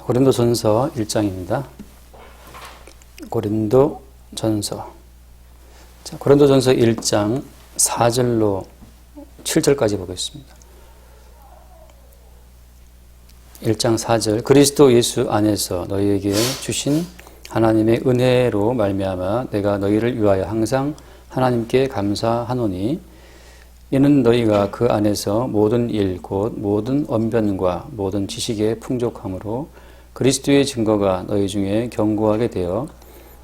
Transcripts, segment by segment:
고린도전서 1장입니다. 고린도전서. 자, 고린도전서 1장 4절로 7절까지 보겠습니다. 1장 4절. 그리스도 예수 안에서 너희에게 주신 하나님의 은혜로 말미암아 내가 너희를 위하여 항상 하나님께 감사하노니 이는 너희가 그 안에서 모든 일 곧 모든 언변과 모든 지식의 풍족함으로 그리스도의 증거가 너희 중에 견고하게 되어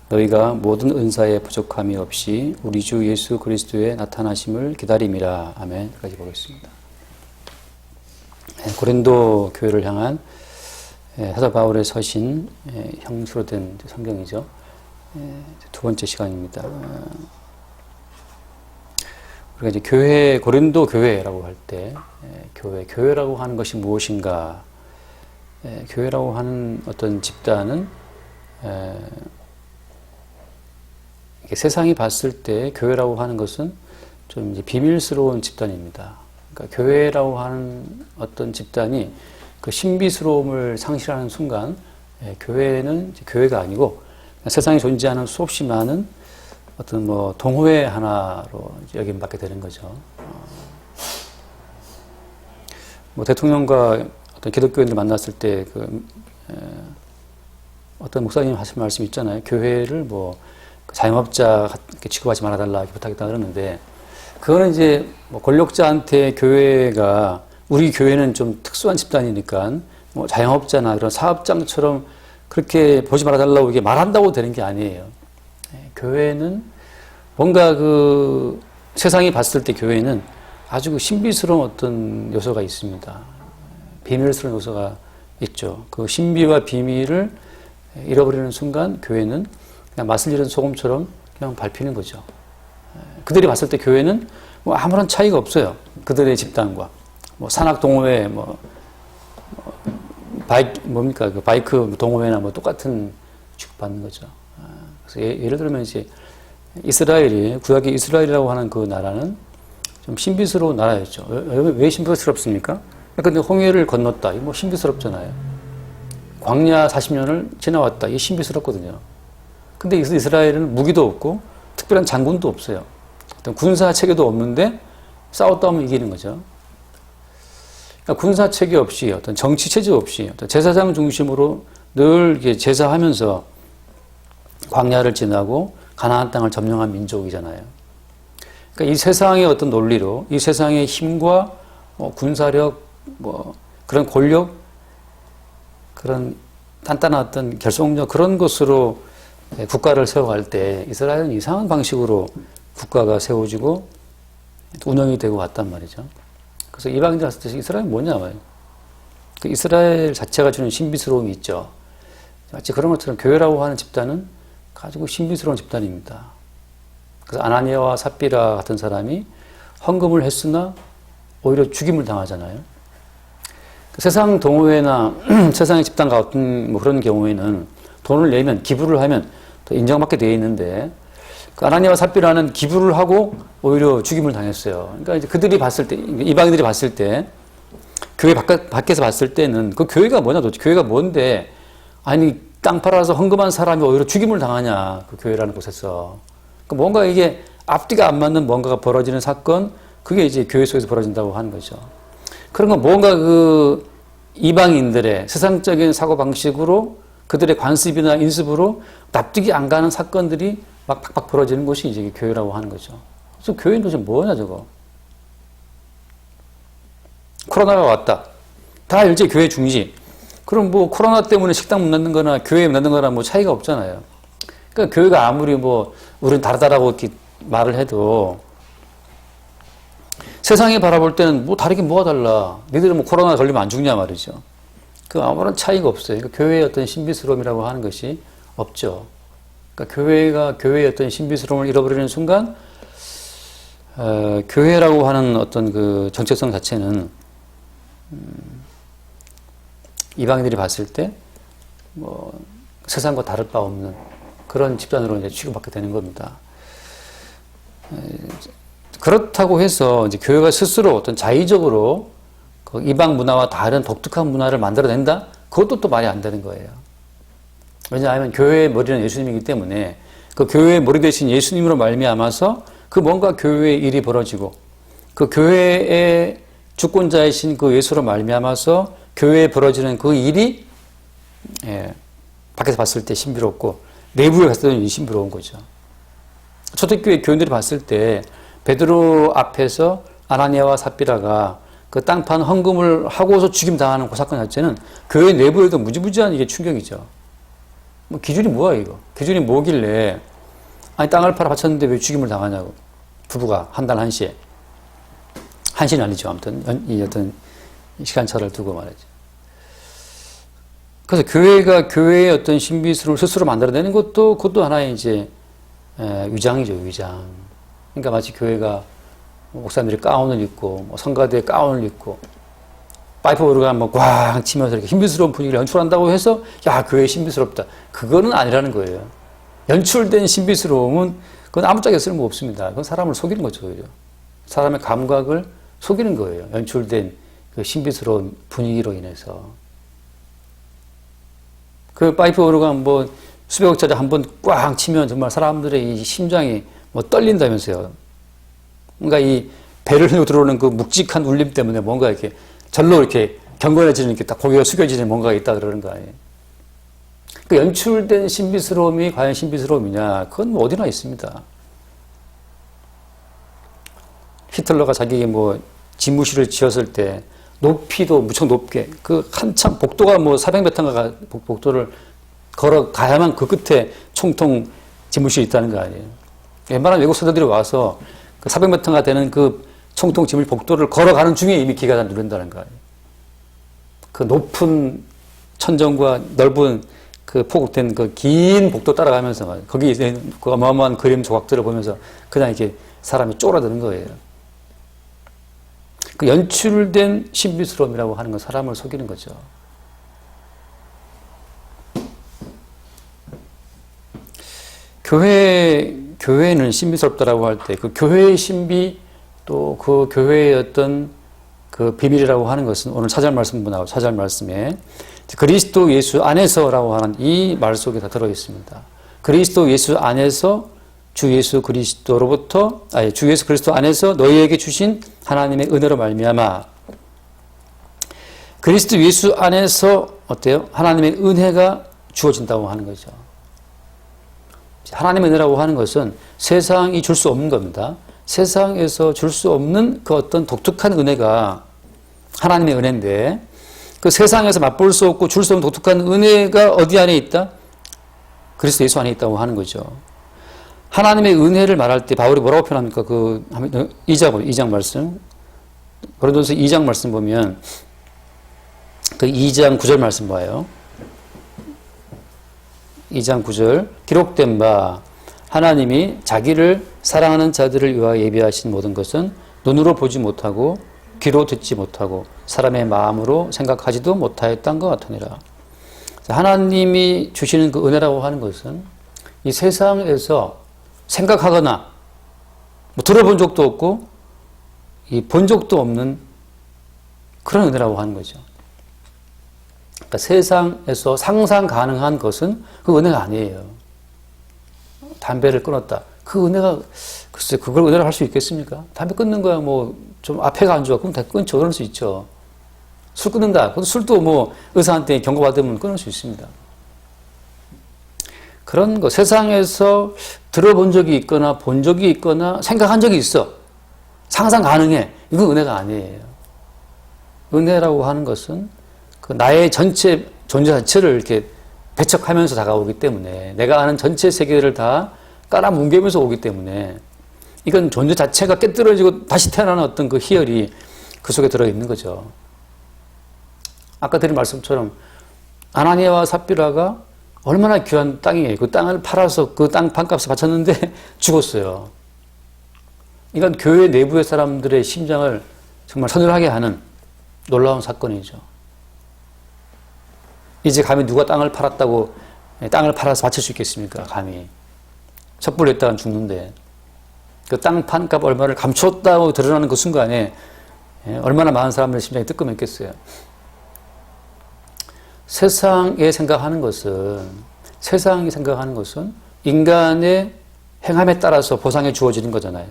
너희가 모든 은사에 부족함이 없이 우리 주 예수 그리스도의 나타나심을 기다림이라. 아멘. 까지 보겠습니다. 고린도 교회를 향한 사도 바울의 서신 형식으로 된 성경이죠. 두 번째 시간입니다. 우리가 이제 교회, 고린도 교회라고 할 때 교회라고 하는 것이 무엇인가? 교회라고 하는 어떤 집단은 세상이 봤을 때 교회라고 하는 것은 좀 이제 비밀스러운 집단입니다. 그러니까 교회라고 하는 어떤 집단이 그 신비스러움을 상실하는 순간 교회는 이제 교회가 아니고 세상에 존재하는 수없이 많은 어떤 뭐 동호회 하나로 여김받게 되는 거죠. 뭐 대통령과 어떤 기독교인들 만났을 때 어떤 목사님 하신 말씀 있잖아요. 교회를 뭐 자영업자 취급하지 말아달라 이렇게 부탁했다 그러는데 그거는 이제 뭐 권력자한테 교회가 우리 교회는 좀 특수한 집단이니까 뭐 자영업자나 그런 사업장처럼 그렇게 보지 말아달라고 이게 말한다고 되는 게 아니에요. 교회는 뭔가 그 세상이 봤을 때 교회는 아주 그 신비스러운 어떤 요소가 있습니다. 비밀스러운 요소가 있죠. 그 신비와 비밀을 잃어버리는 순간 교회는 그냥 맛을 잃은 소금처럼 그냥 밟히는 거죠. 그들이 봤을 때 교회는 뭐 아무런 차이가 없어요. 그들의 집단과 뭐 산악 동호회 그 바이크 동호회나 뭐 똑같은 취급받는 거죠. 그래서 예를 들면 이제 이스라엘이 구약의 이스라엘이라고 하는 그 나라는 좀 신비스러운 나라였죠. 왜 신비스럽습니까? 근데 홍해를 건넜다. 이거 뭐 신비스럽잖아요. 광야 40년을 지나왔다. 이게 신비스럽거든요. 근데 이스라엘은 무기도 없고 특별한 장군도 없어요. 어떤 군사 체계도 없는데 싸웠다 하면 이기는 거죠. 그러니까 군사 체계 없이 어떤 정치 체제 없이 어떤 제사장 중심으로 늘 이렇게 제사하면서 광야를 지나고 가나안 땅을 점령한 민족이잖아요. 그러니까 이 세상의 어떤 논리로 이 세상의 힘과 군사력 그런 권력 그런 단단한 어떤 결속력 그런 것으로 국가를 세워갈 때 이스라엘은 이상한 방식으로 국가가 세워지고 운영이 되고 왔단 말이죠. 그래서 이방인들 봤을 때 이스라엘은 뭐냐 말이에요. 그 이스라엘 자체가 주는 신비스러움이 있죠. 마치 그런 것처럼 교회라고 하는 집단은 가지고 신비스러운 집단입니다. 그래서 아나니아와 삽비라 같은 사람이 헌금을 했으나 오히려 죽임을 당하잖아요. 세상 동호회나 세상의 집단 같은 뭐 그런 경우에는 돈을 내면 기부를 하면 더 인정받게 되어 있는데 그 아나니아와 삽비라는 기부를 하고 오히려 죽임을 당했어요. 그러니까 이제 그들이 봤을 때 이방인들이 봤을 때 교회 밖에서 봤을 때는 그 교회가 뭐냐 도대체 교회가 뭔데 아니 땅 팔아서 헌금한 사람이 오히려 죽임을 당하냐 그 교회라는 곳에서 그러니까 뭔가 이게 앞뒤가 안 맞는 뭔가가 벌어지는 사건 그게 이제 교회 속에서 벌어진다고 하는 거죠. 그런 건 뭔가 그 이방인들의 세상적인 사고방식으로 그들의 관습이나 인습으로 납득이 안 가는 사건들이 막 팍팍 벌어지는 것이 이제 교회라고 하는 거죠. 그래서 교회는 도대체 뭐냐 저거. 코로나가 왔다. 다 일제 교회 중지. 그럼 뭐 코로나 때문에 식당 문 닫는 거나 교회 문 닫는 거나 뭐 차이가 없잖아요. 그러니까 교회가 아무리 뭐 우리는 다르다라고 이렇게 말을 해도 세상이 바라볼 때는 뭐 다르긴 뭐가 달라. 니들은 뭐 코로나 걸리면 안 죽냐 말이죠. 그 아무런 차이가 없어요. 그러니까 교회의 어떤 신비스러움이라고 하는 것이 없죠. 그러니까 교회가 교회의 어떤 신비스러움을 잃어버리는 순간 교회라고 하는 어떤 그 정체성 자체는 이방인들이 봤을 때 뭐 세상과 다를 바 없는 그런 집단으로 이제 취급받게 되는 겁니다. 그렇다고 해서 이제 교회가 스스로 어떤 자의적으로 그 이방 문화와 다른 독특한 문화를 만들어낸다? 그것도 또 말이 안 되는 거예요. 왜냐하면 교회의 머리는 예수님이기 때문에 그 교회의 머리 대신 예수님으로 말미암아서 그 뭔가 교회의 일이 벌어지고 그 교회의 주권자이신 그 예수로 말미암아서 교회에 벌어지는 그 일이 밖에서 봤을 때 신비롭고 내부에 갔을 때는 신비로운 거죠. 초대교회 교인들이 봤을 때 베드로 앞에서 아나니아와 삽비라가 그 땅판 헌금을 하고서 죽임 당하는 그 사건 자체는 교회 내부에도 무지무지한 이게 충격이죠. 뭐 기준이 뭐야 이거? 기준이 뭐길래 아니 땅을 팔아 바쳤는데 왜 죽임을 당하냐고. 부부가 한달 한시에. 한시는 아니죠. 아무튼 이 어떤 시간차를 두고 말이죠. 그래서 교회가 교회의 어떤 신비스러움을 스스로 만들어내는 것도 그것도 하나의 이제 위장이죠. 위장. 그러니까 마치 교회가 목사님들이 가운을 입고 성가대에 가운을 입고 파이프 오르간 뭐 꽝 치면서 이렇게 신비스러운 분위기를 연출한다고 해서 야 교회 신비스럽다. 그거는 아니라는 거예요. 연출된 신비스러움은 그건 아무짝에 쓸모 없습니다. 그건 사람을 속이는 거죠. 오히려. 사람의 감각을 속이는 거예요. 연출된 그 신비스러운 분위기로 인해서. 그 파이프 오르간 뭐 수백억짜리 한번 꽝 치면 정말 사람들의 이 심장이 뭐 떨린다면서요. 뭔가 이 배를 흘려 들어오는 그 묵직한 울림 때문에 뭔가 이렇게 절로 이렇게 경건해지는 이렇게 딱 고개가 숙여지는 뭔가가 있다 그러는 거 아니에요. 그 연출된 신비스러움이 과연 신비스러움이냐? 그건 뭐 어디나 있습니다. 히틀러가 자기 뭐 집무실을 지었을 때 높이도 무척 높게 그 한참 복도가 뭐 400m인가 복도를 걸어가야만 그 끝에 총통 집무실이 있다는 거 아니에요. 웬만한 외국 사람들이 와서 그 400m가 되는 그 총통 집무실 복도를 걸어가는 중에 이미 기가 다 누른다는 거 아니에요. 그 높은 천정과 넓은 그 포국된 그 긴 복도 따라가면서 거기 있는 그 어마어마한 그림 조각들을 보면서 그냥 이렇게 사람이 쪼그라드는 거예요. 그 연출된 신비스러움이라고 하는 건 사람을 속이는 거죠. 교회는 신비스럽다라고 할 때 그 교회의 신비 또 그 교회의 어떤 그 비밀이라고 하는 것은 오늘 차절 말씀도 나오고 차절 말씀에 그리스도 예수 안에서라고 하는 이 말 속에 다 들어 있습니다. 그리스도 예수 안에서 주 예수 그리스도로부터 주 예수 그리스도 안에서 너희에게 주신 하나님의 은혜로 말미암아 그리스도 예수 안에서 어때요? 하나님의 은혜가 주어진다고 하는 거죠. 하나님의 은혜라고 하는 것은 세상이 줄 수 없는 겁니다. 세상에서 줄 수 없는 그 어떤 독특한 은혜가 하나님의 은혜인데 그 세상에서 맛볼 수 없고 줄 수 없는 독특한 은혜가 어디 안에 있다? 그리스도 예수 안에 있다고 하는 거죠. 하나님의 은혜를 말할 때 바울이 뭐라고 표현합니까? 그 2장 말씀. 고린도서 2장 말씀 보면 그 2장 9절 말씀 봐요. 2장 9절 기록된 바 하나님이 자기를 사랑하는 자들을 위하여 예비하신 모든 것은 눈으로 보지 못하고 귀로 듣지 못하고 사람의 마음으로 생각하지도 못하였던 것 같으니라. 하나님이 주시는 그 은혜라고 하는 것은 이 세상에서 생각하거나 뭐 들어본 적도 없고 본 적도 없는 그런 은혜라고 하는 거죠. 그러니까 세상에서 상상 가능한 것은 그 은혜가 아니에요. 담배를 끊었다. 그 은혜가 글쎄 그걸 은혜로 할 수 있겠습니까? 담배 끊는 거야 뭐 좀 앞에가 안 좋아. 그럼 다 끊죠. 그럴 수 있죠. 술 끊는다. 술도 뭐 의사한테 경고받으면 끊을 수 있습니다. 그런 거 세상에서 들어본 적이 있거나 본 적이 있거나 생각한 적이 있어. 상상 가능해. 이건 은혜가 아니에요. 은혜라고 하는 것은 그 나의 전체 존재 자체를 이렇게 배척하면서 다가오기 때문에 내가 아는 전체 세계를 다 깔아뭉개면서 오기 때문에 이건 존재 자체가 깨뜨려지고 다시 태어나는 어떤 그 희열이 그 속에 들어있는 거죠. 아까 드린 말씀처럼 아나니아와 삽비라가 얼마나 귀한 땅이에요. 그 땅을 팔아서 그 땅 판값을 바쳤는데 죽었어요. 이건 교회 내부의 사람들의 심장을 정말 서늘하게 하는 놀라운 사건이죠. 이제 감히 누가 땅을 팔았다고 땅을 팔아서 바칠 수 있겠습니까? 감히. 섣불렸다간 죽는데 그 땅 판값 얼마를 감췄다고 드러나는 그 순간에 얼마나 많은 사람들의 심장이 뜨끔했겠어요. 세상이 생각하는 것은 인간의 행함에 따라서 보상이 주어지는 거잖아요.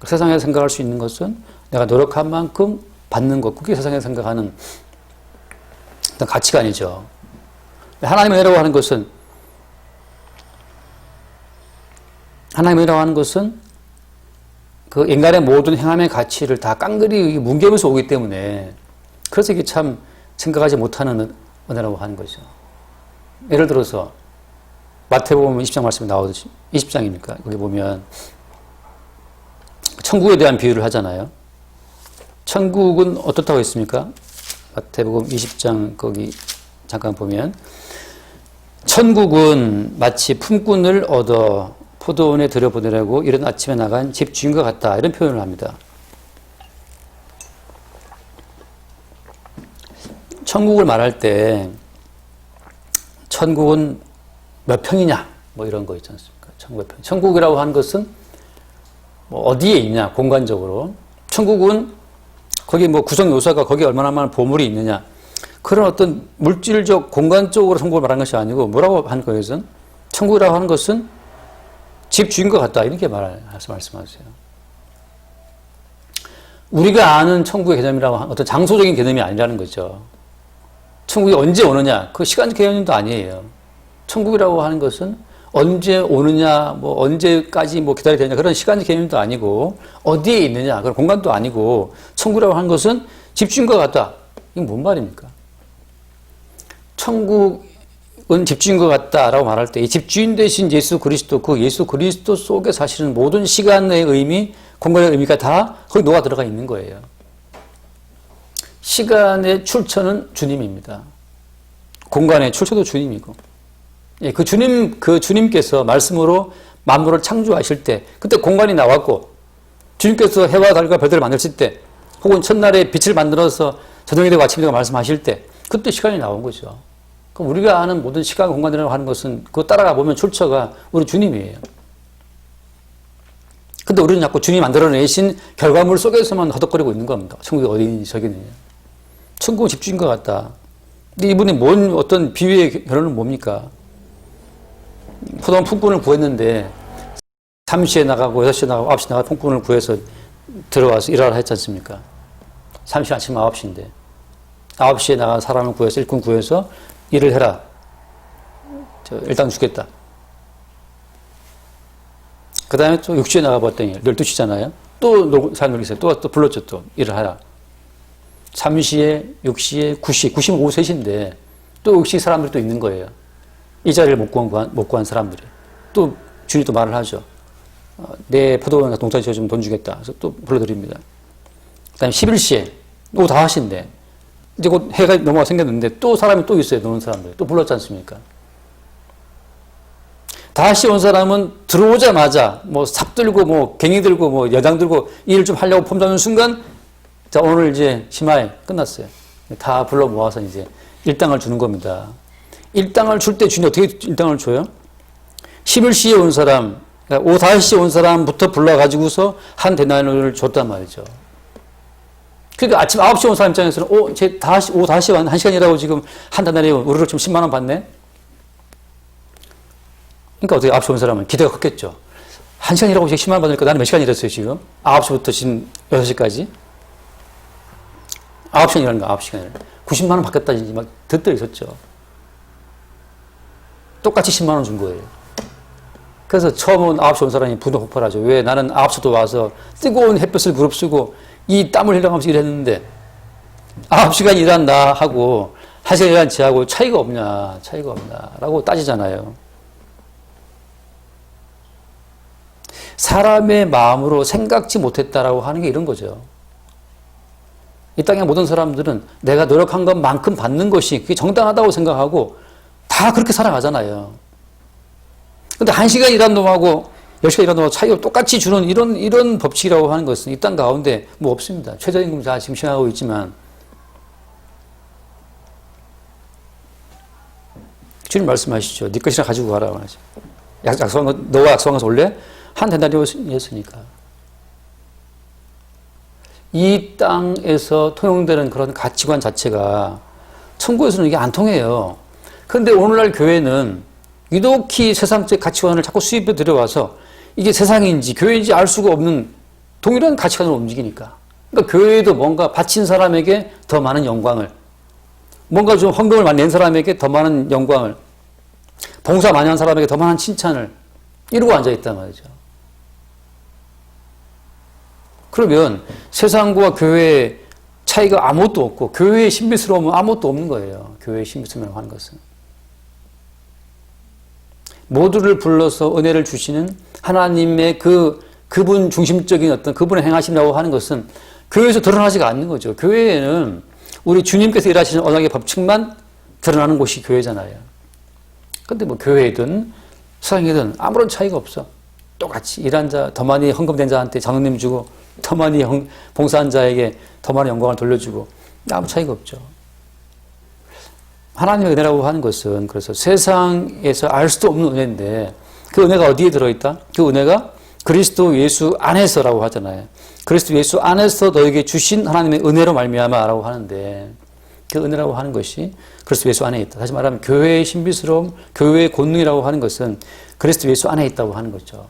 세상에 생각할 수 있는 것은 내가 노력한 만큼 받는 것, 그게 세상에 생각하는 어떤 가치관이죠. 하나님의 은혜라고 하는 것은 그 인간의 모든 행함의 가치를 다 깡그리 뭉개면서 오기 때문에, 그래서 이게 참 생각하지 못하는 은혜라고 하는 거죠. 예를 들어서 마태복음 20장 말씀이 나오듯이, 20장이니까 거기 보면 천국에 대한 비유를 하잖아요. 천국은 어떻다고 했습니까? 마태복음 20장 거기 잠깐 보면, 천국은 마치 품꾼을 얻어 포도원에 들여보내려고 이른 아침에 나간 집주인과 같다, 이런 표현을 합니다. 천국을 말할 때 천국은 몇 평이냐 뭐 이런 거 있지 않습니까? 천국 몇 평. 천국이라고 하는 것은 뭐 어디에 있냐, 공간적으로. 천국은 거기 뭐 구성 요소가 거기에 얼마나 많은 보물이 있느냐, 그런 어떤 물질적 공간적으로 천국을 말하는 것이 아니고, 뭐라고 하는 거예요? 천국이라고 하는 것은 집 주인과 같다, 이렇게 말씀하세요. 우리가 아는 천국의 개념이라고 하는 어떤 장소적인 개념이 아니라는 거죠. 천국이 언제 오느냐, 그 시간적 개념도 아니에요. 천국이라고 하는 것은 언제 오느냐, 뭐 언제까지 뭐 기다려야 되냐, 그런 시간적 개념도 아니고, 어디에 있느냐, 그런 공간도 아니고, 천국이라고 하는 것은 집주인과 같다. 이게 뭔 말입니까? 천국은 집주인과 같다라고 말할 때, 이 집주인 대신 예수 그리스도, 그 예수 그리스도 속에 사실은 모든 시간의 의미, 공간의 의미가 다 거기 녹아 들어가 있는 거예요. 시간의 출처는 주님입니다. 공간의 출처도 주님이고, 예, 그 주님께서 말씀으로 만물을 창조하실 때, 그때 공간이 나왔고, 주님께서 해와 달과 별들을 만드실 때, 혹은 첫날에 빛을 만들어서 저녁이 되고 아침이 되고 말씀하실 때, 그때 시간이 나온 거죠. 그럼 우리가 아는 모든 시간, 공간이라고 하는 것은 그거 따라가 보면 출처가 우리 주님이에요. 근데 우리는 자꾸 주님이 만들어내신 결과물 속에서만 허덕거리고 있는 겁니다. 천국이 어디 있는지 저기 있느냐. 천국은 집주인과 같다. 근데 이분이 뭔 어떤 비유의 결론은 뭡니까? 포도원 품꾼을 구했는데 3시에 나가고 6시에 나가고 9시에 나가고 품꾼을 구해서 들어와서 일하라 했지 않습니까? 3시 아침 9시인데 9시에 나간 사람을 구해서, 일꾼 구해서 일을 해라. 일단 주겠다. 그 다음에 또 6시에 나가봤더니 12시잖아요. 또 사람 놀기 있어요. 또 불렀죠. 또 일을 하라. 3시에, 6시에, 9시, 9시면 오후 3시인데 또 역시 사람들이 또 있는 거예요. 이 자리를 못 구한 사람들이. 또 주인이 또 말을 하죠. 내 포도원 동창 지어주면 돈 주겠다. 그래서 또 불러드립니다. 그 다음에 11시에, 오후 5시인데 이제 곧 해가 넘어가 생겼는데 또 사람이 또 있어요. 노는 사람들. 또 불렀지 않습니까? 다시 온 사람은 들어오자마자 뭐 삽 들고 뭐 갱이 들고 뭐 여장 들고 일을 좀 하려고 폼 잡는 순간, 자, 오늘 이제 심하에 끝났어요. 다 불러 모아서 이제 일당을 주는 겁니다. 일당을 줄 때 주인이 어떻게 일당을 줘요? 11시에 온 사람, 그러니까 오후 5시에 온 사람부터 불러가지고서 한 데나리온을 줬단 말이죠. 그러니까 아침 9시에 온 사람 입장에서는, 오후 5시에 왔는데 1시간이라고 지금 한 데나리온, 우리로 지금 10만 원 받네? 그러니까 어떻게 9시에 온 사람은 기대가 컸겠죠. 1시간이라고 10만 원 받으니까 나는 몇 시간 일했어요, 지금? 9시부터 지금 6시까지? 9시간 일하는 거, 9시간을. 90만 원 받겠다, 막 듣들 있었죠. 똑같이 10만 원 준 거예요. 그래서 처음은 9시 온 사람이 분노 폭발하죠. 왜? 나는 9시도 와서 뜨거운 햇볕을 무릅쓰고 이 땀을 흘려가면서 일했는데 9시간 일한 나하고 1시간 일한 쟤하고 차이가 없냐 라고 따지잖아요. 사람의 마음으로 생각지 못했다라고 하는 게 이런 거죠. 이 땅의 모든 사람들은 내가 노력한 것만큼 받는 것이 그게 정당하다고 생각하고 다 그렇게 살아가잖아요. 근데 1시간 일한 놈하고 10시간 일한 놈하고 차이가 똑같이 주는 이런 법칙이라고 하는 것은 이 땅 가운데 뭐 없습니다. 최저임금 다 지금 시행하고 있지만, 주님 말씀하시죠. 네 것이나 가지고 가라. 약속한 거, 너와 약속한 것을 원래 한 데나리온이었으니까. 이 땅에서 통용되는 그런 가치관 자체가 천국에서는 이게 안 통해요. 그런데 오늘날 교회는 유독히 세상적 가치관을 자꾸 수입해 들여와서 이게 세상인지 교회인지 알 수가 없는 동일한 가치관으로 움직이니까. 그러니까 교회에도 뭔가 바친 사람에게 더 많은 영광을, 뭔가 좀 헌금을 많이 낸 사람에게 더 많은 영광을, 봉사 많이 한 사람에게 더 많은 칭찬을 이러고 앉아있단 말이죠. 그러면 세상과 교회의 차이가 아무것도 없고 교회의 신비스러움은 아무것도 없는 거예요. 교회의 신비스러움을 하는 것은. 모두를 불러서 은혜를 주시는 하나님의 그분 중심적인 어떤 그분의 행하심이라고 하는 것은 교회에서 드러나지가 않는 거죠. 교회에는 우리 주님께서 일하시는 언약의 법칙만 드러나는 곳이 교회잖아요. 근데 뭐 교회든 세상이든 아무런 차이가 없어. 똑같이 일한 자, 더 많이 헌금된 자한테 장로님 주고, 더 많이 봉사한 자에게 더 많은 영광을 돌려주고, 아무 차이가 없죠. 하나님의 은혜라고 하는 것은 그래서 세상에서 알 수도 없는 은혜인데, 그 은혜가 어디에 들어있다? 그 은혜가 그리스도 예수 안에서라고 하잖아요. 그리스도 예수 안에서 너에게 주신 하나님의 은혜로 말미암아라고 하는데, 그 은혜라고 하는 것이 그리스도 예수 안에 있다. 다시 말하면 교회의 신비스러움, 교회의 권능이라고 하는 것은 그리스도 예수 안에 있다고 하는 거죠.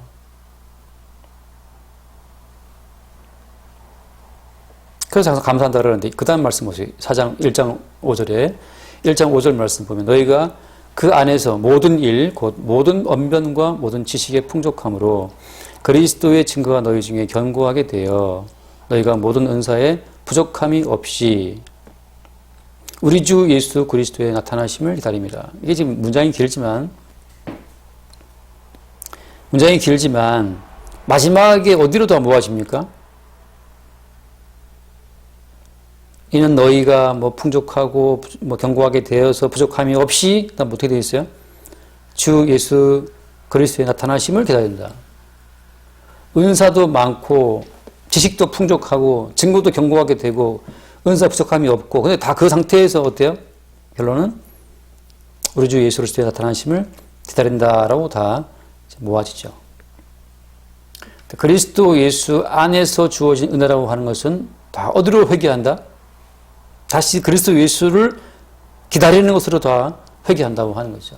그래서 항상 감사한다 그러는데 그 다음 말씀 보세요. 4장 1장 5절에 1장 5절 말씀 보면 너희가 그 안에서 모든 일, 곧 모든 언변과 모든 지식의 풍족함으로 그리스도의 증거가 너희 중에 견고하게 되어 너희가 모든 은사에 부족함이 없이 우리 주 예수 그리스도의 나타나심을 기다립니다. 이게 지금 문장이 길지만 마지막에 어디로 더 모아집니까? 이는 너희가 뭐 풍족하고 뭐 견고하게 되어서 부족함이 없이 그다음 어떻게 되어 있어요? 주 예수 그리스도의 나타나심을 기다린다. 은사도 많고 지식도 풍족하고 증거도 견고하게 되고 은사 부족함이 없고 근데 다 그 상태에서 어때요? 결론은 우리 주 예수 그리스도의 나타나심을 기다린다라고 다 모아지죠. 그리스도 예수 안에서 주어진 은혜라고 하는 것은 다 어디로 회귀한다? 다시 그리스도 예수를 기다리는 것으로 다 회귀한다고 하는 거죠.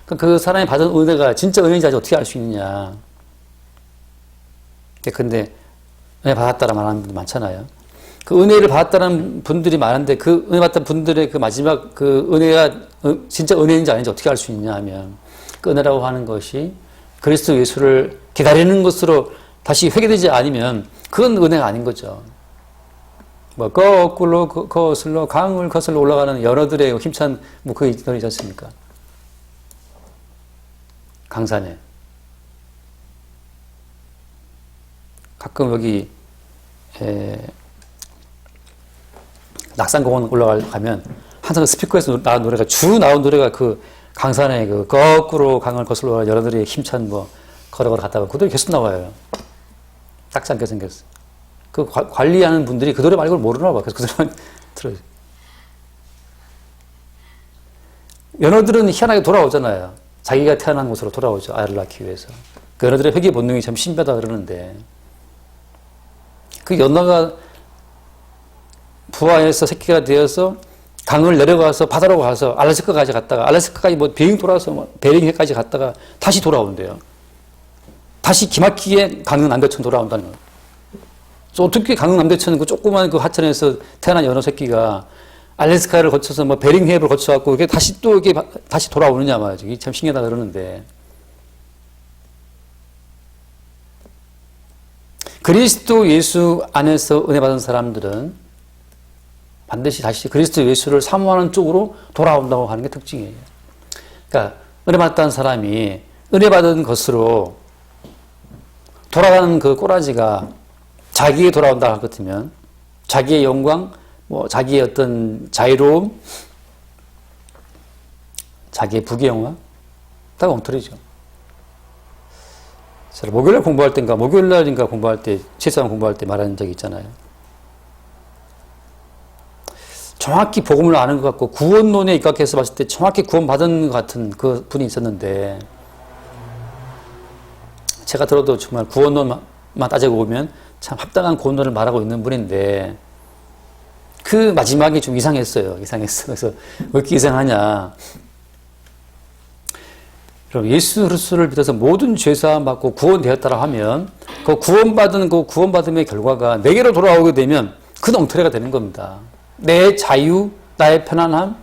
그러니까 그 사람이 받은 은혜가 진짜 은혜인지 어떻게 알 수 있느냐. 근데 은혜 받았다라 말하는 분들 많잖아요. 그 은혜를 받았다는 분들이 많은데 그 은혜 받던 분들의 그 마지막 그 은혜가 진짜 은혜인지 아닌지 어떻게 알 수 있냐 하면 그 은혜라고 하는 것이 그리스도 예수를 기다리는 것으로 다시 회개되지 않으면 그건 은혜가 아닌 거죠. 뭐 거꾸로 거슬러 강을 거슬러 올라가는 연어들의 힘찬 뭐 그 노래 있지 않습니까? 강산에 가끔 여기 낙산공원 올라가면 항상 스피커에서 나온 노래가 나온 노래가 그 강산에 그 거꾸로 강을 거슬러 올라가는 연어들의 힘찬 뭐 걸어 갔다가 그 노래 계속 나와요. 딱지 않게 생겼어. 그 관리하는 분들이 그 노래 말고 모르나 봐. 그래서 그 노래만 들어요. 연어들은 희한하게 돌아오잖아요. 자기가 태어난 곳으로 돌아오죠. 아이를 낳기 위해서. 그 연어들의 회귀 본능이 참 신비하다 그러는데 그 연어가 부화해서 새끼가 되어서 강을 내려가서 바다로 가서 알래스카까지 갔다가 알래스카까지 뭐 비행 돌아서 뭐 베링해까지 갔다가 다시 돌아온대요. 다시 기막히게 강릉 남대천 돌아온다는 거예요. 어떻게 강릉 남대천 그 조그만 그 하천에서 태어난 연어 새끼가 알래스카를 거쳐서 뭐 베링 해협을 거쳐갖고 이게 다시 또 이게 다시 돌아오느냐 말이죠. 이게 참 신기하다 그러는데 그리스도 예수 안에서 은혜 받은 사람들은 반드시 다시 그리스도 예수를 사모하는 쪽으로 돌아온다고 하는 게 특징이에요. 그러니까 은혜 받았다는 사람이 은혜 받은 것으로 돌아가는 그 꼬라지가 자기에 돌아온다 할 것 같으면 자기의 영광, 뭐 자기의 어떤 자유로움, 자기의 부귀영화 다 엉터리죠. 제가 목요일날 공부할 때인가 목요일날인가 공부할 때 실상 공부할 때 말하는 적이 있잖아요. 정확히 복음을 아는 것 같고 구원론에 입각해서 봤을 때 정확히 구원받은 것 같은 그 분이 있었는데 제가 들어도 정말 구원론만 따지고 보면 참 합당한 구원론을 말하고 있는 분인데 그 마지막이 좀 이상했어요. 이상했어. 그래서 왜 이렇게 이상하냐. 그럼 예수 그리스도를 믿어서 모든 죄사함 받고 구원되었다라 하면 그 구원받음의 결과가 내게로 돌아오게 되면 그 엉터리가 되는 겁니다. 내 자유, 나의 편안함,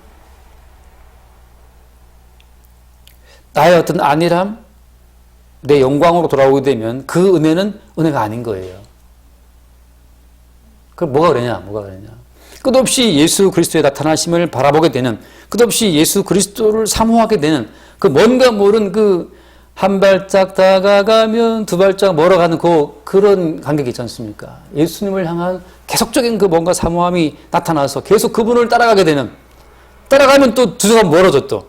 나의 어떤 안일함, 내 영광으로 돌아오게 되면 그 은혜는 은혜가 아닌 거예요. 그럼 뭐가 그러냐? 끝없이 예수 그리스도의 나타나심을 바라보게 되는, 끝없이 예수 그리스도를 사모하게 되는 그 뭔가 모른 그 한 발짝 다가가면 두 발짝 멀어가는 그런 간격이 있지 않습니까? 예수님을 향한 계속적인 그 뭔가 사모함이 나타나서 계속 그분을 따라가게 되는, 따라가면 또 두 사람 멀어져 또.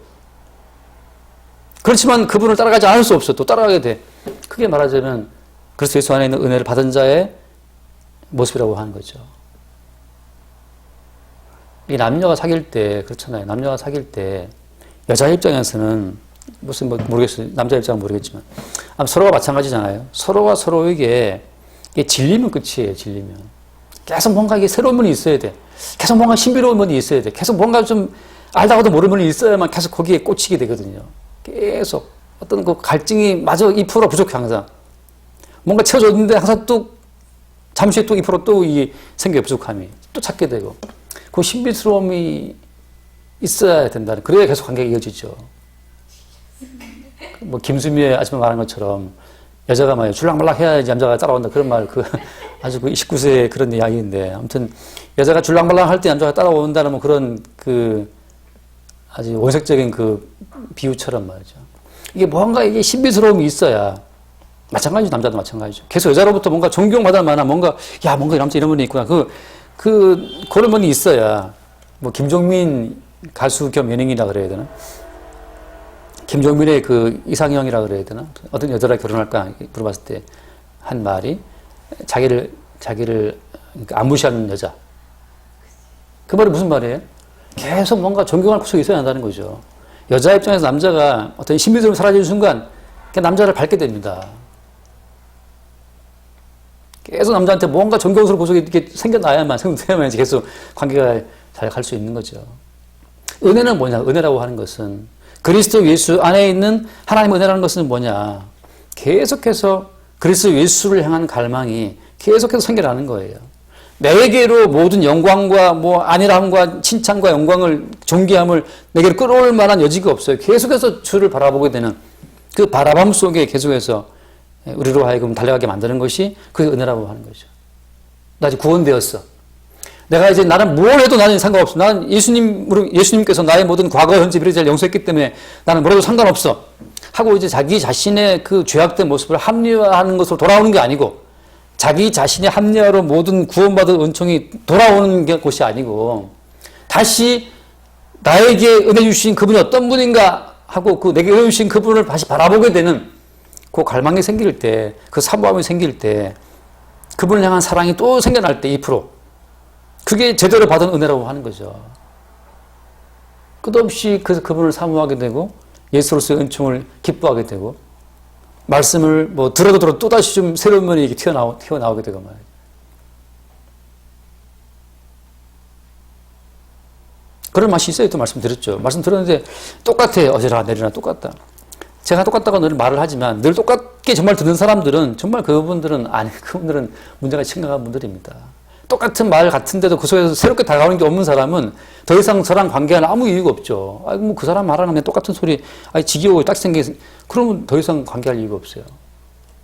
그렇지만 그분을 따라가지 않을 수 없어. 또 따라가게 돼. 크게 말하자면 그리스도 예수 안에 있는 은혜를 받은 자의 모습이라고 하는 거죠. 이 남녀가 사귈 때 그렇잖아요. 남녀가 사귈 때 여자 입장에서는 무슨 모르겠어요. 남자 입장은 모르겠지만 서로가 마찬가지잖아요. 서로가 서로에게 질리면 끝이에요. 질리면 계속 뭔가 이게 새로운 면이 있어야 돼. 계속 뭔가 신비로운 면이 있어야 돼. 계속 뭔가 좀 알다가도 모르는 면이 있어야만 계속 거기에 꽂히게 되거든요. 계속 어떤 그 갈증이 마저 2% 부족해. 항상 뭔가 채워줬는데 항상 또 잠시 후에 또 2% 또 이 생겨요. 부족함이 또 찾게 되고 그 신비스러움이 있어야 된다는, 그래야 계속 관계가 이어지죠. 뭐 김수미의 아줌마 말한 것처럼 여자가 막 줄랑말랑 해야지 남자가 따라온다 그런 말, 아주 그 29세의 그런 이야기인데, 아무튼 여자가 줄랑말랑 할 때 남자가 따라온다는 뭐 그런 아주 원색적인 비유처럼 말이죠. 이게 뭔가 이게 신비스러움이 있어야, 마찬가지죠. 남자도 마찬가지죠. 계속 여자로부터 뭔가 존경받을 만한 뭔가 이 남자 이런 분이 있구나. 그런 분이 있어야, 뭐 김종민 가수 겸 연예인이라 그래야 되나? 김종민의 이상형이라 그래야 되나? 어떤 여자랑 결혼할까 물어봤을 때 한 말이 자기를 안 무시하는 여자. 그 말이 무슨 말이에요? 계속 뭔가 존경할 구석이 있어야 한다는 거죠. 여자 입장에서 남자가 어떤 신비스러움이 사라지는 순간 그 남자를 밟게 됩니다. 계속 남자한테 뭔가 존경스러운 구석이 이렇게 생겨나야만 계속 관계가 잘 갈 수 있는 거죠. 은혜는 뭐냐? 은혜라고 하는 것은, 그리스도 예수 안에 있는 하나님의 은혜라는 것은 뭐냐? 계속해서 그리스도 예수를 향한 갈망이 계속해서 생겨나는 거예요. 내게로 모든 영광과 안일함과 칭찬과 영광을, 존귀함을 내게로 끌어올 만한 여지가 없어요. 계속해서 주를 바라보게 되는 그 바라봄 속에 계속해서 우리로 하여금 달려가게 만드는 것이 그게 은혜라고 하는 거죠. 나 이제 구원되었어. 내가 이제 나는 뭘 해도 나는 상관없어. 나는 예수님께서 나의 모든 과거, 현재, 미래를 잘 용서했기 때문에 나는 뭐라도 상관없어. 하고 이제 자기 자신의 그 죄악된 모습을 합리화하는 것으로 돌아오는 게 아니고, 자기 자신의 합리화로 모든 구원받은 은총이 돌아오는 것이 아니고, 다시 나에게 은혜 주신 그분이 어떤 분인가 하고 내게 은혜 주신 그분을 다시 바라보게 되는 그 갈망이 생길 때, 그 사모함이 생길 때, 그분을 향한 사랑이 또 생겨날 때 2%. 그게 제대로 받은 은혜라고 하는 거죠. 끝없이 그분을 사모하게 되고, 예수로서의 은총을 기뻐하게 되고, 말씀을 들어도 또다시 좀 새로운 면이 이렇게 튀어나오게 되고 말이에요. 그런 맛이 있어요. 또 말씀드렸죠. 말씀드렸는데 똑같아요. 어제나 내리나 똑같다. 제가 똑같다고 늘 말을 하지만 늘 똑같게 정말 듣는 사람들은 정말 그분들은 문제가 심각한 분들입니다. 똑같은 말 같은데도 그 속에서 새롭게 다가오는 게 없는 사람은 더 이상 저랑 관계하는 아무 이유가 없죠. 그 사람 말하는 그냥 똑같은 소리, 지겨워, 딱 그러면 더 이상 관계할 이유가 없어요.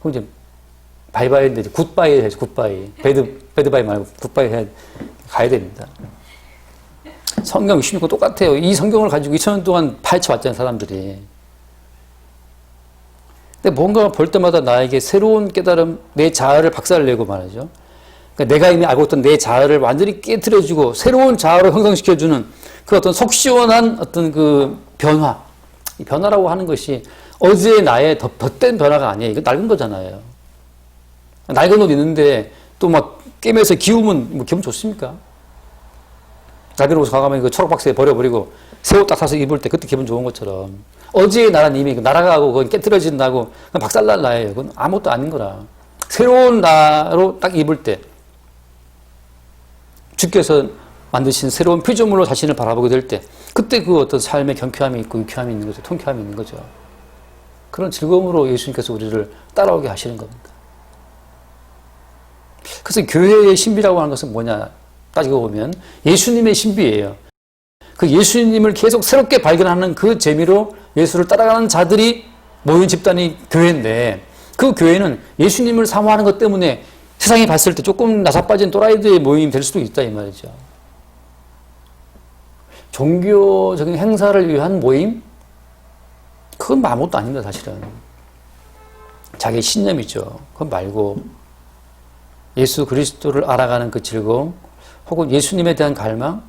그럼 이제 바이바이인데 굿바이 해야지, 굿바이. 배드바이 말고 굿바이 가야 됩니다. 성경 66권 똑같아요. 이 성경을 가지고 2000년 동안 파헤쳐 왔잖아요, 사람들이. 근데 뭔가 볼 때마다 나에게 새로운 깨달음, 내 자아를 박살내고 말이죠. 그러니까 내가 이미 알고 있던 내 자아를 완전히 깨트려주고 새로운 자아로 형성시켜주는 그 어떤 속 시원한 어떤 그 변화. 이 변화라고 하는 것이 어제의 나의 덧된 변화가 아니에요. 이거 낡은 거잖아요. 낡은 옷 있는데 또 막 깨면서 기우면 기분 좋습니까? 낡은 옷 가가면 그 초록 박스에 버려버리고 새 옷 딱 사서 입을 때 그때 기분 좋은 것처럼, 어제의 나는 이미 날아가고 그건 깨트려진다고 박살날 나예요. 그건 아무것도 아닌 거라. 새로운 나로 딱 입을 때 주께서 만드신 새로운 피조물로 자신을 바라보게 될 때, 그때 그 어떤 삶의 경쾌함이 있고 유쾌함이 있는 거죠. 통쾌함이 있는 거죠. 그런 즐거움으로 예수님께서 우리를 따라오게 하시는 겁니다. 그래서 교회의 신비라고 하는 것은 뭐냐 따지고 보면 예수님의 신비예요. 그 예수님을 계속 새롭게 발견하는 그 재미로 예수를 따라가는 자들이 모인 집단이 교회인데, 그 교회는 예수님을 사모하는 것 때문에 세상이 봤을 때 조금 나사빠진 또라이들의 모임이 될 수도 있다 이 말이죠. 종교적인 행사를 위한 모임? 그건 아무것도 아닙니다, 사실은. 자기 신념이죠. 그건 말고 예수 그리스도를 알아가는 그 즐거움, 혹은 예수님에 대한 갈망,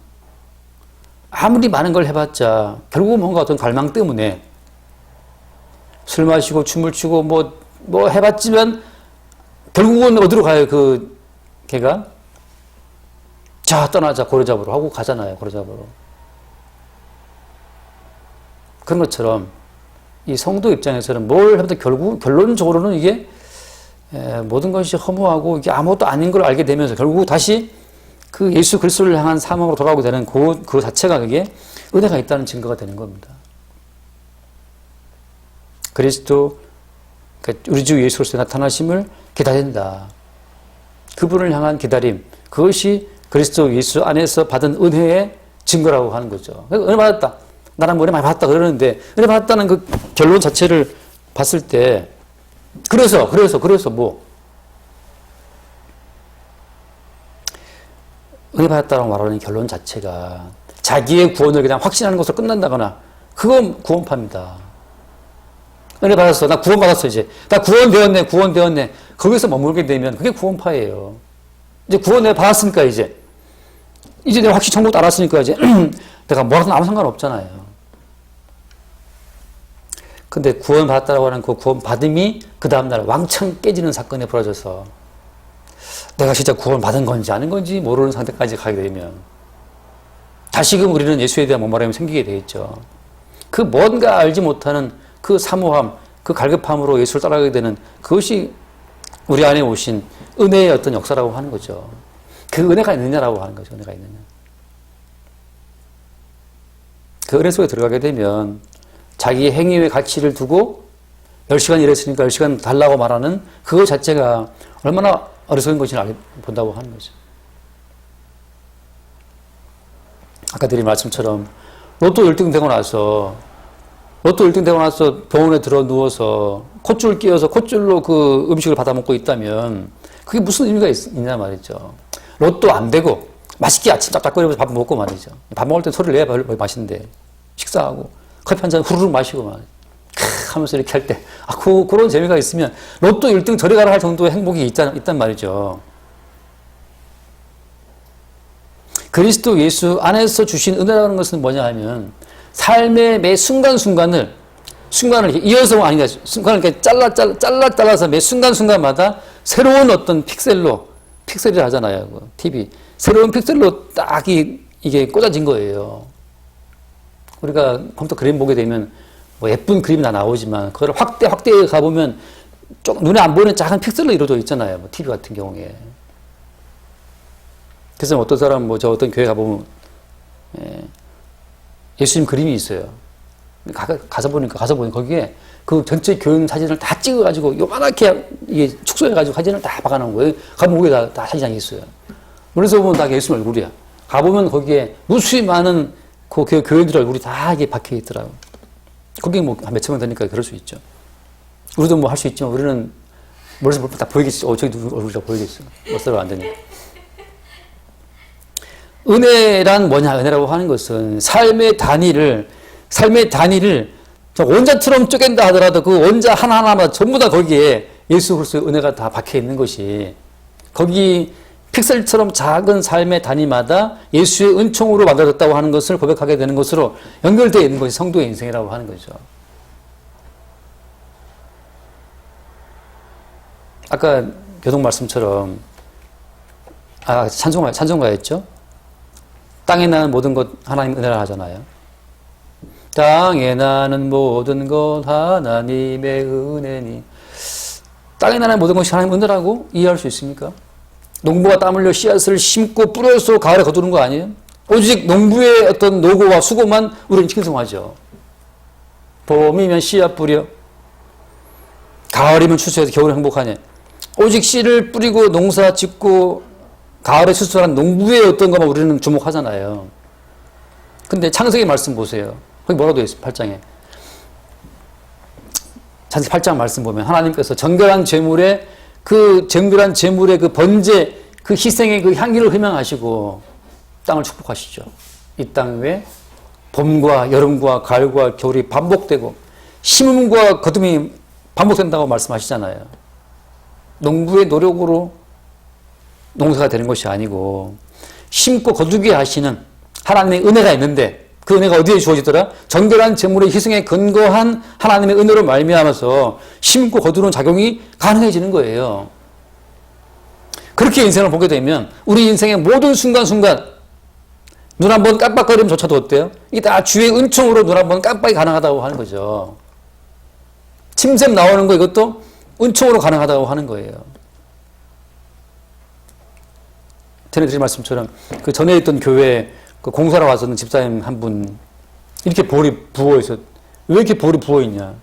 아무리 많은 걸 해봤자 결국은 뭔가 어떤 갈망 때문에 술 마시고 춤을 추고 뭐 해봤지만 결국은 어디로 가요? 그 걔가 자 떠나자 고래 잡으러 하고 가잖아요. 고래 잡으러. 그런 것처럼 이 성도 입장에서는 뭘 하면 결국 결론적으로는 이게 모든 것이 허무하고 이게 아무것도 아닌 걸 알게 되면서 결국 다시 그 예수 그리스도를 향한 사명으로 돌아오게 되는 그 자체가 그게 은혜가 있다는 증거가 되는 겁니다. 그리스도, 우리 주 예수 그리스도의 나타나심을 기다린다. 그분을 향한 기다림, 그것이 그리스도 예수 안에서 받은 은혜의 증거라고 하는 거죠. 은혜 받았다. 나랑 뭐 은혜 많이 받았다 그러는데, 은혜 받았다는 그 결론 자체를 봤을 때, 그래서 뭐, 은혜 받았다고 말하는 결론 자체가 자기의 구원을 그냥 확신하는 것으로 끝난다거나, 그건 구원파입니다. 은혜 받았어. 나 구원 받았어, 이제. 나 구원되었네. 거기서 머물게 되면 그게 구원파예요. 이제 구원 내가 받았으니까, 이제 내가 확실히 천국도 알았으니까, 이제 내가 뭐라도 아무 상관없잖아요. 근데 구원 받았다고 하는 그 구원 받음이 그 다음날 왕창 깨지는 사건에 벌어져서 내가 진짜 구원 받은 건지 아닌 건지 모르는 상태까지 가게 되면 다시금 우리는 예수에 대한 목마름이 생기게 되겠죠. 그 뭔가 알지 못하는 그 사모함, 그 갈급함으로 예수를 따라가게 되는 그것이 우리 안에 오신 은혜의 어떤 역사라고 하는 거죠. 그 은혜가 있느냐라고 하는 거죠. 은혜가 있느냐. 그 은혜 속에 들어가게 되면 자기 행위의 가치를 두고 10시간 일했으니까 10시간 달라고 말하는 그거 자체가 얼마나 어리석은 것인지 본다고 하는 거죠. 아까 드린 말씀처럼 로또 1등 되고 나서 병원에 들어 누워서 콧줄 끼워서 콧줄로 그 음식을 받아 먹고 있다면 그게 무슨 의미가 있냐 말이죠. 로또 안 되고 맛있게 아침 짝짝거리면서 밥 먹고 말이죠. 밥 먹을 때 소리를 내야 맛있는데 식사하고 커피 한 잔 후루룩 마시고 막 하면서 이렇게 할 때 그런 재미가 있으면 로또 1등 저리 가라 할 정도의 행복이 있단 말이죠. 그리스도 예수 안에서 주신 은혜라는 것은 뭐냐 하면 삶의 매 순간순간을 이어서 아니라 순간을 이렇게 잘라서 매 순간순간마다 새로운 어떤 픽셀이라 하잖아요. TV. 새로운 픽셀로 딱 이게 꽂아진 거예요. 우리가 컴퓨터 그림 보게 되면 뭐 예쁜 그림이 다 나오지만 그걸 확대해 가보면 눈에 안 보이는 작은 픽셀로 이루어져 있잖아요. 뭐 TV 같은 경우에. 그래서 어떤 사람 어떤 교회 가보면 예수님 그림이 있어요. 가서 보니까 거기에 그 전체 교인 사진을 다 찍어가지고 요만하게 이게 축소해가지고 사진을 다 박아놓은 거예요. 가보면 위에 다 사진이 있어요. 그래서 보면 다 예수님 얼굴이야. 가보면 거기에 무수히 많은 그 교인들 얼굴이 다 이게 박혀 있더라고요. 거기 한 몇천 명 되니까 그럴 수 있죠. 우리도 할 수 있지만 우리는 머리에서 다 보이겠지. 저기 누구 얼굴이 다 보이겠어. 멋대로 안 되니까. 은혜란 뭐냐? 은혜라고 하는 것은 삶의 단위를 원자처럼 쪼갠다 하더라도 그 원자 하나하나마다 전부 다 거기에 예수 그리스도의 은혜가 다 박혀 있는 것이 거기 픽셀처럼 작은 삶의 단위마다 예수의 은총으로 만들어졌다고 하는 것을 고백하게 되는 것으로 연결되어 있는 것이 성도의 인생이라고 하는 거죠. 아까 교동 말씀처럼 찬송가였죠. 땅에 나는 모든 것 하나님 은혜라 하잖아요. 땅에 나는 모든 것 하나님의 은혜니. 땅에 나는 모든 것이 하나님 은혜라고 이해할 수 있습니까? 농부가 땀 흘려 씨앗을 심고 뿌려서 가을에 거두는 거 아니에요? 오직 농부의 어떤 노고와 수고만 우리는 칭송하죠. 봄이면 씨앗 뿌려, 가을이면 추수해서 겨울에 행복하네. 오직 씨를 뿌리고 농사 짓고 가을에 추수한 농부의 어떤 것만 우리는 주목하잖아요. 근데 창세기 말씀 보세요. 거기 뭐라고 되어 있어요? 8장에. 창세기 8장 말씀 보면 하나님께서 정결한 제물의 그 번제, 그 희생의 그 향기를 희망하시고 땅을 축복하시죠. 이 땅 위에 봄과 여름과 가을과 겨울이 반복되고 심음과 거둠이 반복된다고 말씀하시잖아요. 농부의 노력으로 농사가 되는 것이 아니고 심고 거두게 하시는 하나님의 은혜가 있는데 그 은혜가 어디에 주어지더라? 정결한 제물의 희생에 근거한 하나님의 은혜로 말미암아서 심고 거두는 작용이 가능해지는 거예요. 그렇게 인생을 보게 되면 우리 인생의 모든 순간순간 눈 한번 깜빡거림조차도 어때요? 이게 다 주의 은총으로 눈 한번 깜빡이 가능하다고 하는 거죠. 침샘 나오는 거 이것도 은총으로 가능하다고 하는 거예요. 전에 드린 말씀처럼 그 전에 있던 교회에 그 공사로 와서는 집사님 한 분 이렇게 볼이 부어있어. 왜 이렇게 볼이 부어있냐?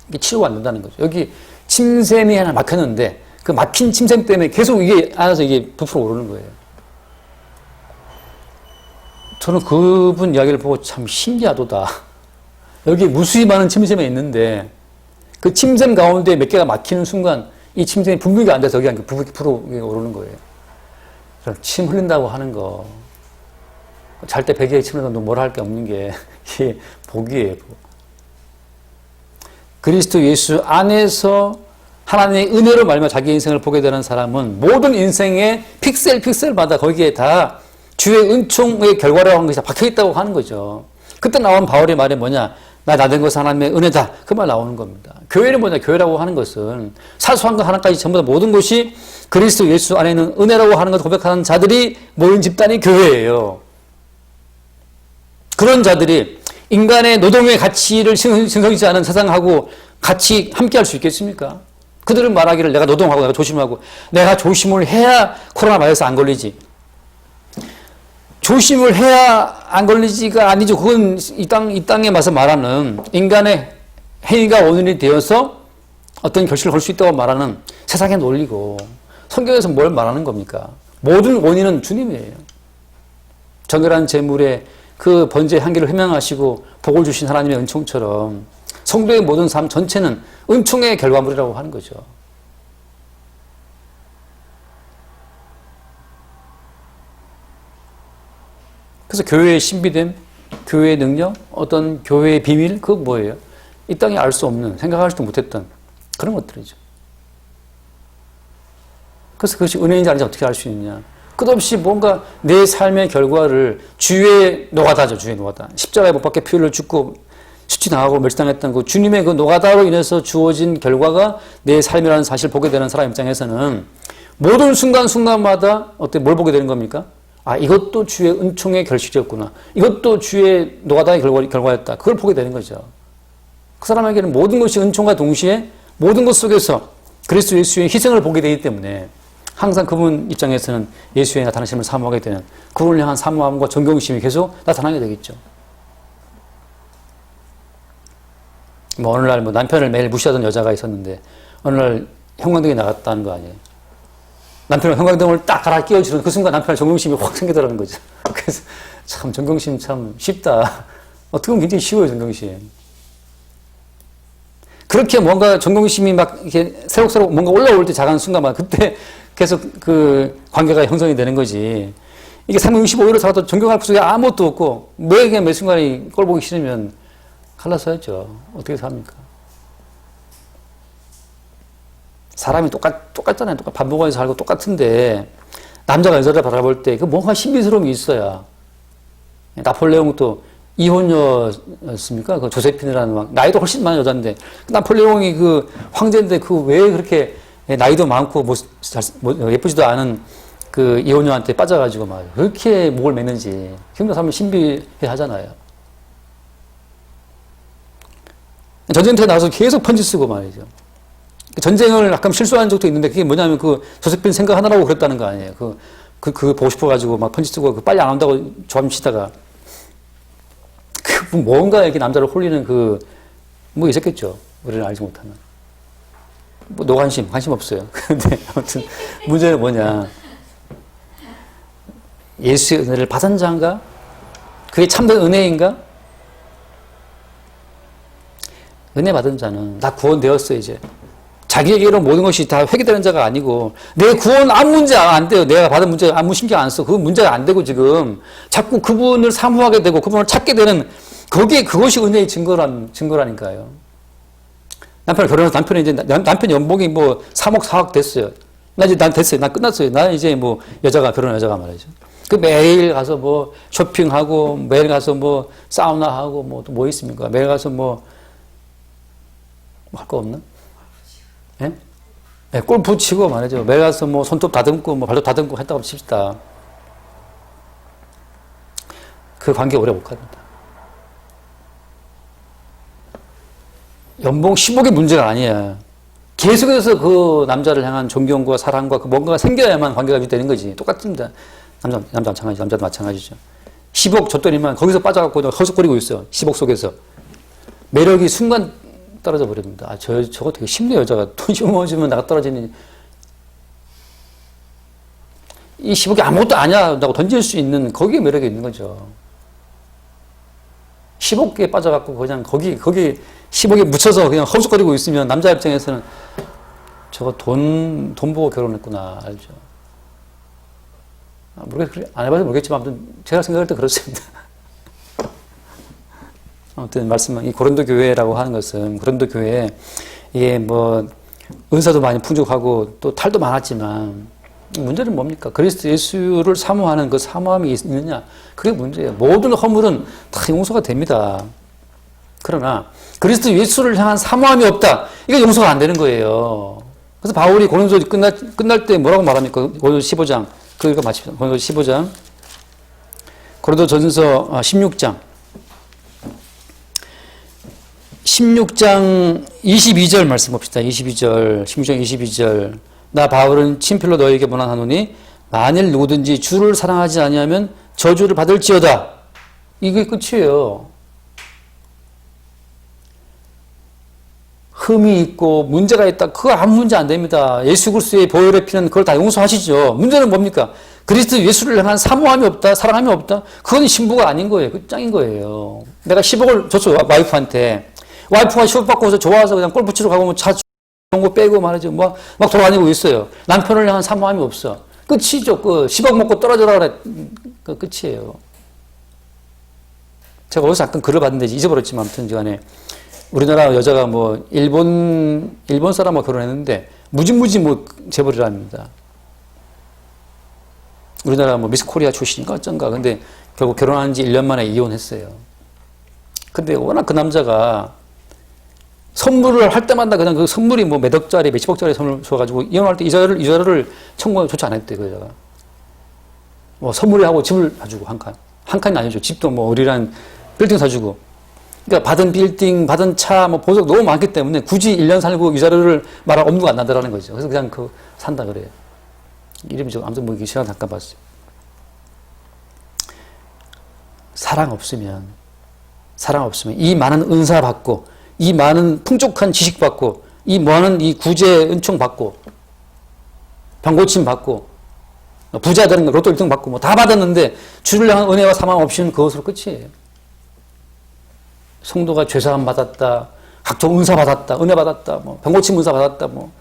이게 치료가 안 된다는 거죠. 여기 침샘이 하나 막혔는데 그 막힌 침샘 때문에 계속 이게 안에서 이게 부풀어 오르는 거예요. 저는 그분 이야기를 보고 참 신기하도다. 여기 무수히 많은 침샘이 있는데 그 침샘 가운데 몇 개가 막히는 순간 이 침샘이 분비가 안 돼서 여기 부풀어 오르는 거예요. 침 흘린다고 하는 거. 잘 때 베개에 침 흘려도 뭐라 할 게 없는 게 이게 복이에요. 복. 그리스도 예수 안에서 하나님의 은혜로 말미암아 자기 인생을 보게 되는 사람은 모든 인생의 픽셀마다 거기에 다 주의 은총의 결과라고 하는 것이 다 박혀있다고 하는 거죠. 그때 나온 바울의 말이 뭐냐? 나 된 것은 하나님의 은혜다. 그 말 나오는 겁니다. 교회는 뭐냐? 교회라고 하는 것은 사소한 것 하나까지 전부 다 모든 것이 그리스도 예수 안에 있는 은혜라고 하는 것을 고백하는 자들이 모인 집단이 교회예요. 그런 자들이 인간의 노동의 가치를 신성하지 않은 세상하고 같이 함께 할 수 있겠습니까? 그들은 말하기를 내가 노동하고 내가 조심하고 내가 조심을 해야 코로나 바이러스 안 걸리지. 조심을 해야 안 걸리지가 아니죠. 그건 이 땅에 와서 말하는 인간의 행위가 원인이 되어서 어떤 결실을 걸 수 있다고 말하는 세상의 논리고 성경에서 뭘 말하는 겁니까? 모든 원인은 주님이에요. 정결한 제물의 그 번제의 향기를 희망하시고 복을 주신 하나님의 은총처럼 성도의 모든 삶 전체는 은총의 결과물이라고 하는 거죠. 그래서 교회의 신비됨, 교회의 능력, 어떤 교회의 비밀, 그거 뭐예요? 이 땅에 알 수 없는, 생각하지도 못했던 그런 것들이죠. 그래서 그것이 은혜인지 아닌지 어떻게 알 수 있느냐. 끝없이 뭔가 내 삶의 결과를 주의 노가다죠, 주의 노가다. 십자가에 못 박혀 피 흘려 죽고 수치당하고 멸치당했던 그 주님의 그 노가다로 인해서 주어진 결과가 내 삶이라는 사실을 보게 되는 사람 입장에서는 모든 순간순간마다 뭘 보게 되는 겁니까? 아, 이것도 주의 은총의 결실이었구나. 이것도 주의 노가다의 결과였다. 그걸 보게 되는 거죠. 그 사람에게는 모든 것이 은총과 동시에 모든 것 속에서 그리스도 예수의 희생을 보게 되기 때문에 항상 그분 입장에서는 예수의 나타나심을 사모하게 되는 그분을 향한 사모함과 존경심이 계속 나타나게 되겠죠. 어느 날 남편을 매일 무시하던 여자가 있었는데 어느 날 형광등이 나갔다는 거 아니에요. 남편은 형광등을 딱 갈아 끼워주는 그 순간 남편의 존경심이 확 생기더라는 거죠. 그래서 참 존경심 참 쉽다. 어떻게 보면 굉장히 쉬워요, 존경심. 그렇게 뭔가 존경심이 막 이렇게 새록새록 뭔가 올라올 때 작은 순간만 그때 계속 그 관계가 형성이 되는 거지. 이게 365일을 살아도 존경할 속에 아무것도 없고 매일 매 순간이 꼴 보기 싫으면 갈라서야죠. 어떻게 삽니까? 사람이 똑같잖아요. 반복해서 살고 똑같은데 남자가 여자를 바라볼 때 그 뭔가 신비스러움이 있어야. 나폴레옹도 이혼녀였습니까? 그 조세핀이라는 나이도 훨씬 많은 여자인데 나폴레옹이 그 황제인데 그 왜 그렇게 나이도 많고 예쁘지도 않은 그 이혼녀한테 빠져가지고 막 그렇게 목을 맺는지 힘들어 사람은 신비해 하잖아요. 전쟁터에 나가서 계속 편지 쓰고 말이죠. 전쟁을 가끔 실수한 적도 있는데 그게 뭐냐면 그 조세핀 생각하느라고 그랬다는 거 아니에요. 그 그거 보고 싶어가지고 막 편지 쓰고 빨리 안 온다고 조합 치다가 그 뭔가 이렇게 남자를 홀리는 뭐 있었겠죠. 우리는 알지 못하는. 뭐 노관심, 관심 없어요. 근데 아무튼 문제는 뭐냐. 예수의 은혜를 받은 자인가? 그게 참된 은혜인가? 은혜 받은 자는 다 구원되었어, 이제. 자기에게로 모든 것이 다 회개되는 자가 아니고, 내 구원 아무 문제 안 돼요. 내가 받은 문제 아무 신경 안 써. 그 문제가 안 되고 지금 자꾸 그분을 사모하게 되고 그분을 찾게 되는 그것이 은혜의 증거라니까요. 남편을 결혼해서 남편이 이제 남편 연봉이 뭐 3억 4억 됐어요. 난 됐어요. 난 끝났어요. 난 이제 뭐 결혼한 여자가 말이죠. 그 매일 가서 뭐 쇼핑하고 매일 가서 뭐 사우나하고 뭐 또 뭐 있습니까? 매일 가서 뭐 할 거 없나? 예? 네, 골프 치고 말이죠. 매일 가서 뭐 손톱 다듬고 뭐 발톱 다듬고 했다고 칩시다. 그 관계 오래 못 갑니다. 연봉 10억이 문제가 아니야. 계속해서 그 남자를 향한 존경과 사랑과 그 뭔가가 생겨야만 관계가 유지되는 거지. 똑같습니다. 남자 마찬가지, 남자도 마찬가지죠. 10억 줬더니만 거기서 빠져갖고 허석거리고 있어. 10억 속에서. 매력이 순간 떨어져 버립니다. 아, 저거 되게 쉽네, 여자가. 돈 10억 주면 나가 떨어지니. 이 10억이 아무것도 아니야. 라고 던질 수 있는, 거기에 매력이 있는 거죠. 10억에 빠져갖고 그냥 거기 10억에 묻혀서 그냥 허우적거리고 있으면 남자 입장에서는 저거 돈 보고 결혼했구나, 알죠. 안 해봐서 모르겠지만 아무튼 제가 생각할 때 그렇습니다. 아무튼 이 고린도 교회라고 하는 것은 고린도 교회에 이게 뭐 은사도 많이 풍족하고 또 탈도 많았지만 문제는 뭡니까? 그리스도 예수를 사모하는 그 사모함이 있느냐? 그게 문제예요. 모든 허물은 다 용서가 됩니다. 그러나 그리스도 예수를 향한 사모함이 없다. 이거 용서가 안 되는 거예요. 그래서 바울이 고린도 끝날 때 뭐라고 말합니까? 고린도 15장. 그거 마칩니다. 고린도 15장. 고린도 전서 16장. 16장 22절 말씀 봅시다. 16장 22절. 나 바울은 친필로 너에게 문안하노니 만일 누구든지 주를 사랑하지 아니하면 저주를 받을지어다. 이게 끝이에요. 흠이 있고 문제가 있다. 그거 아무 문제 안 됩니다. 예수 그리스도의 보혈의 피는 그걸 다 용서하시죠. 문제는 뭡니까? 그리스도 예수를 향한 사모함이 없다. 사랑함이 없다. 그건 신부가 아닌 거예요. 그 짱인 거예요. 내가 10억을 줬어, 와이프한테. 와이프가 10억 받고서 좋아서 그냥 골프 치러 가고 뭐 차 좋은 거 빼고 말이죠. 막 돌아다니고 있어요. 남편을 향한 사모함이 없어. 끝이죠. 10억 먹고 떨어져라 그래. 그 끝이에요. 제가 어디서 잠깐 글을 봤는데 잊어버렸지만 아무튼 간에 우리나라 여자가 뭐 일본 사람하고 결혼했는데 무지무지 뭐 재벌이랍니다. 우리나라 뭐 미스 코리아 출신인가 어쩐가. 근데 결국 결혼한 지 1년 만에 이혼했어요. 근데 워낙 그 남자가 선물을 할 때마다 그냥 그 선물이 뭐 몇 억짜리, 몇십억짜리 선물을 줘가지고 이혼할 때 이자를 청구를 조치 안 했대, 그 여자가. 뭐 선물하고 집을 사주고 한 칸. 한 칸이 아니죠. 집도 뭐 어리란 빌딩 사주고. 그러니까 받은 빌딩, 받은 차, 뭐 보석 너무 많기 때문에 굳이 1년 살고 이자료를 말할 엄두가 안 나더라는 거죠. 그래서 그냥 산다 그래요. 이름이 아무튼 뭐 시간 잠깐 봤어요. 사랑 없으면 이 많은 은사 받고 이 많은 풍족한 지식 받고 이 많은 이 구제 은총 받고 병고침 받고 부자 되는 거 로또 1등 받고 뭐 다 받았는데 주를 향한 은혜와 사망 없이는 그것으로 끝이에요. 성도가 죄사함 받았다, 각종 은사 받았다, 은혜 받았다, 뭐 병고침 은사 받았다, 뭐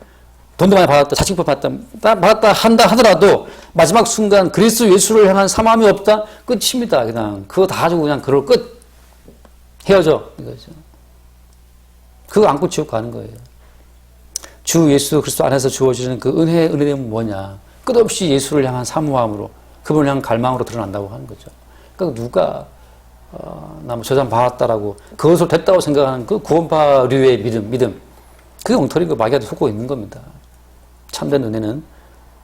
돈도 많이 받았다, 자식법 받았다 한다 하더라도 마지막 순간 그리스도 예수를 향한 사모함이 없다, 끝입니다. 그냥 그거 다 가지고 그냥 그걸 끝 헤어져 이거죠. 그거 안고 지옥 가는 거예요. 주 예수 그리스도 안에서 주어지는 그 은혜는 뭐냐? 끝없이 예수를 향한 사모함으로 그분을 향한 갈망으로 드러난다고 하는 거죠. 그러니까 누가 나 뭐 저 사람 받았다라고 그것을 됐다고 생각하는 그 구원파류의 믿음 그게 엉터리인 거 마귀한테 속고 있는 겁니다. 참된 은혜는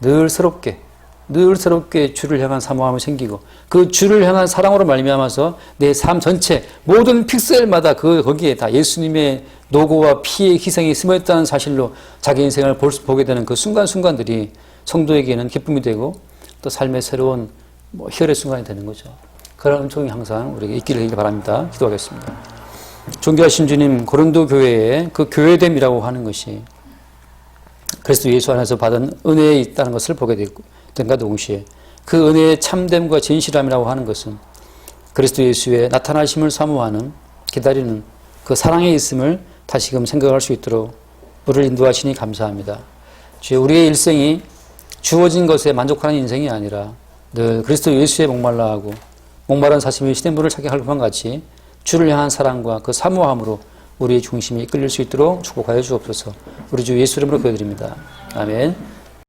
늘 새롭게 주를 향한 사모함이 생기고 그 주를 향한 사랑으로 말미암아서 내 삶 전체 모든 픽셀마다 거기에 다 예수님의 노고와 피의 희생이 스며있다는 사실로 자기 인생을 보게 되는 그 순간순간들이 성도에게는 기쁨이 되고 또 삶의 새로운 희열의 순간이 되는 거죠. 그런 은총이 항상 우리에게 있기를 바랍니다. 기도하겠습니다. 존귀하신 주님, 고린도 교회의 그 교회됨이라고 하는 것이 그리스도 예수 안에서 받은 은혜에 있다는 것을 보게 된과 동시에 그 은혜의 참됨과 진실함이라고 하는 것은 그리스도 예수의 나타나심을 사모하는, 기다리는 그 사랑에 있음을 다시금 생각할 수 있도록 우리를 인도하시니 감사합니다. 주여, 우리의 일생이 주어진 것에 만족하는 인생이 아니라 늘 그리스도 예수에 목말라하고 목마른 사심이 시냇물을 찾게 할 것만 같이 주를 향한 사랑과 그 사모함으로 우리의 중심이 이끌릴 수 있도록 축복하여 주옵소서. 우리 주 예수 이름으로 기도드립니다. 아멘.